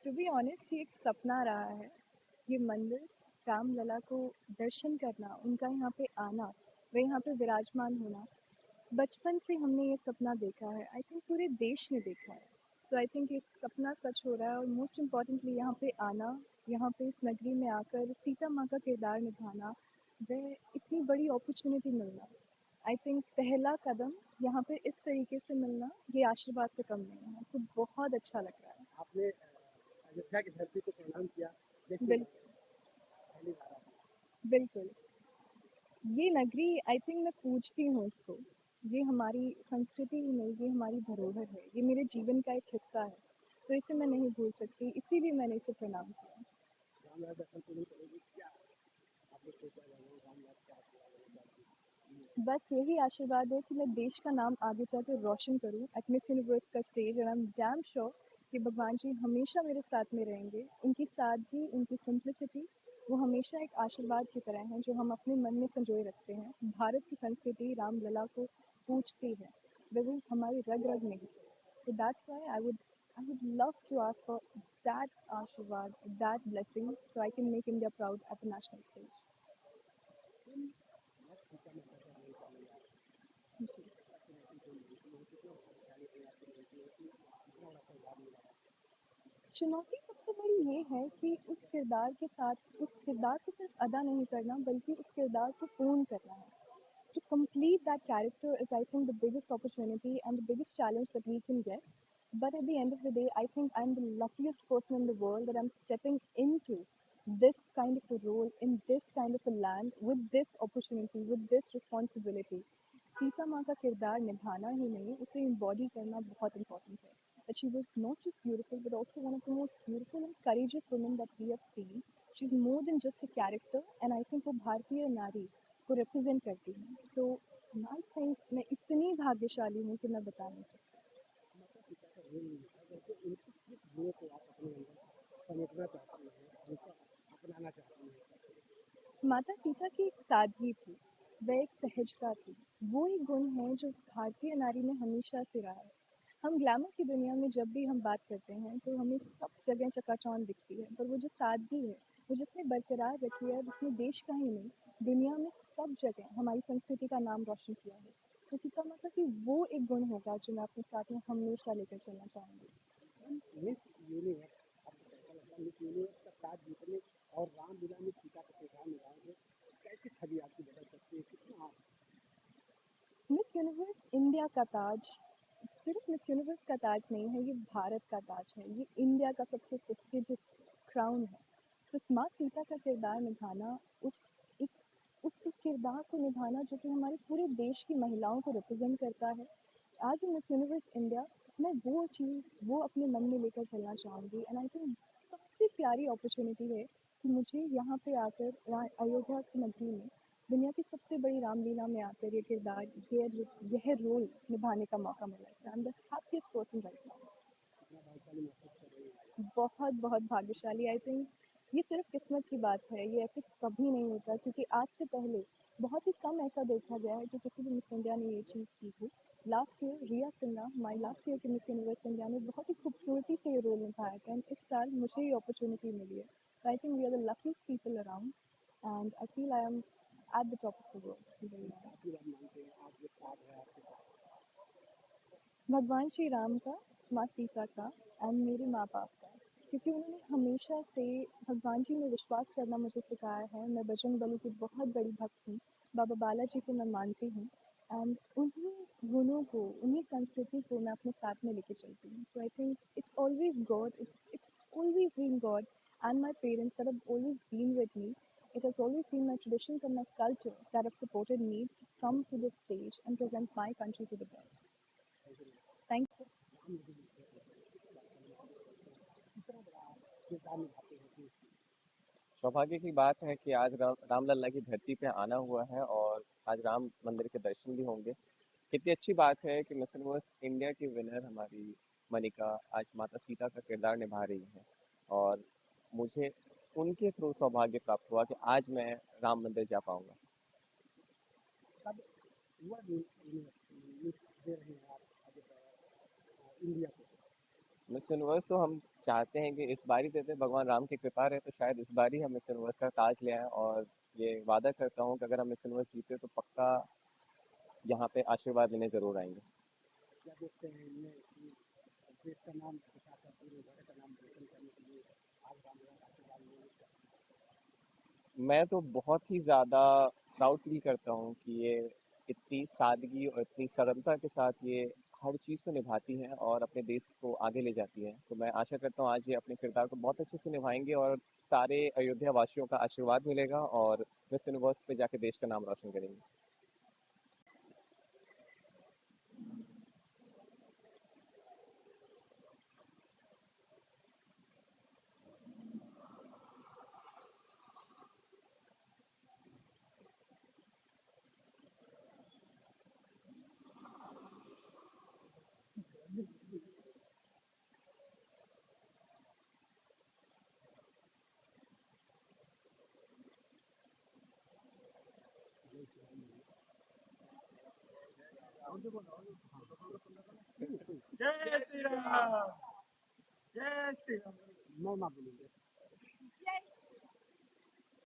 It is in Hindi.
टू बी ऑनेस्ट ये एक सपना रहा है। ये मंदिर, रामलला को दर्शन करना, उनका यहाँ पे आना, वे यहाँ पे विराजमान होना, बचपन से हमने ये सपना देखा है। आई थिंक पूरे देश ने देखा है। सो आई थिंक ये सपना सच हो रहा है और मोस्ट इम्पॉर्टेंटली यहाँ पे आना, यहाँ पे इस नगरी में आकर सीता माँ का किरदार निभाना, वह इतनी बड़ी अपॉर्चुनिटी मिलना, आई थिंक पहला कदम यहाँ पे इस तरीके से मिलना, ये आशीर्वाद से कम नहीं है। तो बहुत अच्छा लग रहा है। आपने अयोध्या की धरती को प्रणाम किया, बिल, पहली बार बिल्कुल। ये नगरी आई थिंक मैं पूजती हूँ इसको। ये हमारी संस्कृति ही नहीं, ये हमारी धरोहर है, ये मेरे जीवन का एक हिस्सा है। तो इसे मैं नहीं भूल सकती, इसीलिए मैंने इसे प्रणाम किया। रामलला दर्शन तो नहीं करेगी क्या? आपने सोचा भगवान रामलला क्या आशीर्वाद? बस यही आशीर्वाद है कि मैं देश का नाम आगे जाकर रोशन करूँ एट मिस यूनिवर्स का स्टेज, और आई एम डैम श्योर कि भगवान जी हमेशा मेरे साथ में रहेंगे। उनकी सादगी, उनकी सिंप्लिसिटी, वो हमेशा एक आशीर्वाद की तरह हैं जो हम अपने मन में संजोए रखते हैं। भारत की संस्कृति रामलला को पूछती है, वो हमारी रग रग में है। So that's why I would love to ask for that आशीर्वाद, that blessing, so I can make India proud at the national stage. जी। चुनौती सबसे बड़ी ये है कि उस किरदार के साथ, उस किरदार को सिर्फ अदा नहीं करना बल्कि उस किरदार को पूर्ण करना है। To complete that character is, I think, the biggest opportunity and the biggest challenge that we can get. But at the end of the day, I think I'm the luckiest person in the world that I'm stepping into this kind of a role in this kind of a land with this opportunity, with this responsibility. Sita माँ का किरदार निभाना ही नहीं, उसे embody करना बहुत important है. That she was not just beautiful but also one of the most beautiful and courageous women that we have seen. She's more than just a character, and I think वो भारतीय नारी को रिप्रेजेंट करती हूँ. सो आई थिंक मैं इतनी भाग्यशाली हूँ कि मैं बता नहीं सकती. माता पिता का रोल नहीं है, वैसे उनकी किस गुणों को आप अपने अंदर समेटना चाहती हैं, उनका अपनाना चाहती हैं? माता पिता की एक सादगी थी, वह एक सहजता थी, वो एक गुण है जो भारतीय नारी में हमेशा से रहा है. हम ग्लैमर की दुनिया में जब भी हम बात करते हैं तो हमें सब जगह चकाचौंध दिखती है, पर वो जो सादगी है, वो जिसने बरकरार रखी है, जिसने देश का ही नहीं दुनिया में सब जगह हमारी संस्कृति का नाम रोशन किया है. तो सीता माता की वो एक गुण होगा जो मैं अपने साथ में हमेशा लेकर चलना चाहूँगी. मिस यूनिवर्स, आपको कैसा लगता है मिस यूनिवर्स का ताज जीतने और रामलीला में सीता का किरदार निभाओगे? कैसी छवि आपकी बदल सकती है? कितना आप मिस यूनिवर्स इंडिया का ताज सिर्फ मिस यूनिवर्स का ताज नहीं है, ये भारत का ताज है, ये इंडिया का सबसे प्रेस्टिजियस क्राउन है. सिर्फ माँ सीता का किरदार निभाना, उस किरदार को निभाना जो कि हमारे पूरे देश की महिलाओं को रिप्रेजेंट करता है. आज मिस यूनिवर्स इंडिया, मैं वो चीज़ वो अपने मन में लेकर चलना चाहूँगी. एंड आई थिंक सबसे प्यारी अपॉर्चुनिटी है कि मुझे यहाँ पे आकर अयोध्या की नगरी में दुनिया की सबसे बड़ी रामलीला में आकर ये किरदार, यह रोल निभाने का मौका मिला है. I am the happiest person right now. कितना भाग्यशाली महसूस कर रही हैं? बहुत बहुत भाग्यशाली. आई थिंक ये सिर्फ किस्मत की बात है, ये ऐसे कभी नहीं होता क्योंकि आज से पहले बहुत ही कम ऐसा देखा गया है कि किसी भी मिस इंडिया ने ये चीज़ की हो. लास्ट ईयर रिया सिन्हा, हमारी लास्ट ईयर की मिस यूनिवर्स इंडिया ने बहुत ही खूबसूरती से ये रोल निभाया था. एंड इस साल मुझे ये अपॉर्चुनिटी मिली है. I think we are the luckiest people around, and I feel I am at the top of the world. आशीर्वाद मांगते हैं, आज ये ताज है आपके पास। भगवान श्री राम का, माँ सीता का एंड मेरे माँ बाप का, क्योंकि उन्होंने हमेशा से भगवान जी में विश्वास करना मुझे सिखाया है. मैं बजरंग बली की बहुत बड़ी भक्त हूँ, बाबा बालाजी को मैं मानती हूँ, एंड उन्हीं गुणों को, उन्हीं संस्कृति को मैं अपने साथ में लेके चलती हूँ. So I think it's always God, it's always been God and my parents that have always been with me. It has always been my traditions and my culture that have supported me to come to this stage and present my country to the best. Thank you. कितना बड़ा आप किरदार निभाते हैं देश की? सौभाग्य की बात है कि आज रामलला की धरती पे आना हुआ है और आज राम मंदिर के दर्शन भी होंगे। कितनी अच्छी बात है कि मिस यूनिवर्स इंडिया की विनर हमारी मनिका आज माता सीता का किरदार निभा रही है और मुझे उनके थ्रू सौभाग्य प्राप्त हुआ कि आज मैं राम मंदिर जा पाऊंगा। कब हुआ मिस मिस यूनिवर्स तो हम चाहते हैं कि इस बार ही देते, भगवान राम की कृपा रहे तो शायद इस बार ही हम मिस यूनिवर्स का ताज ले आएं। और ये वादा करता हूँ कि अगर हम मिस यूनिवर्स जीते तो पक्का यहाँ पे आशीर्वाद लेने जरूर आएंगे। क्या देखते हैं इनमें कि देश का नाम अच्छा कर पूरे भारत का नाम रोशन करने के लिए आज रामलीला का आशीर्वाद लेने मैं तो बहुत ही ज़्यादा प्राउड फील करता हूँ कि ये इतनी सादगी और इतनी सरलता के साथ ये हर चीज़ को निभाती हैं और अपने देश को आगे ले जाती हैं। तो मैं आशा करता हूँ आज ये अपने किरदार को बहुत अच्छे से निभाएंगे और सारे अयोध्या वासियों का आशीर्वाद मिलेगा और मिस यूनिवर्स पे जाके देश का नाम रोशन करेंगे। जय श्री राम। जय श्री राम। मैं ना बोलूँगा।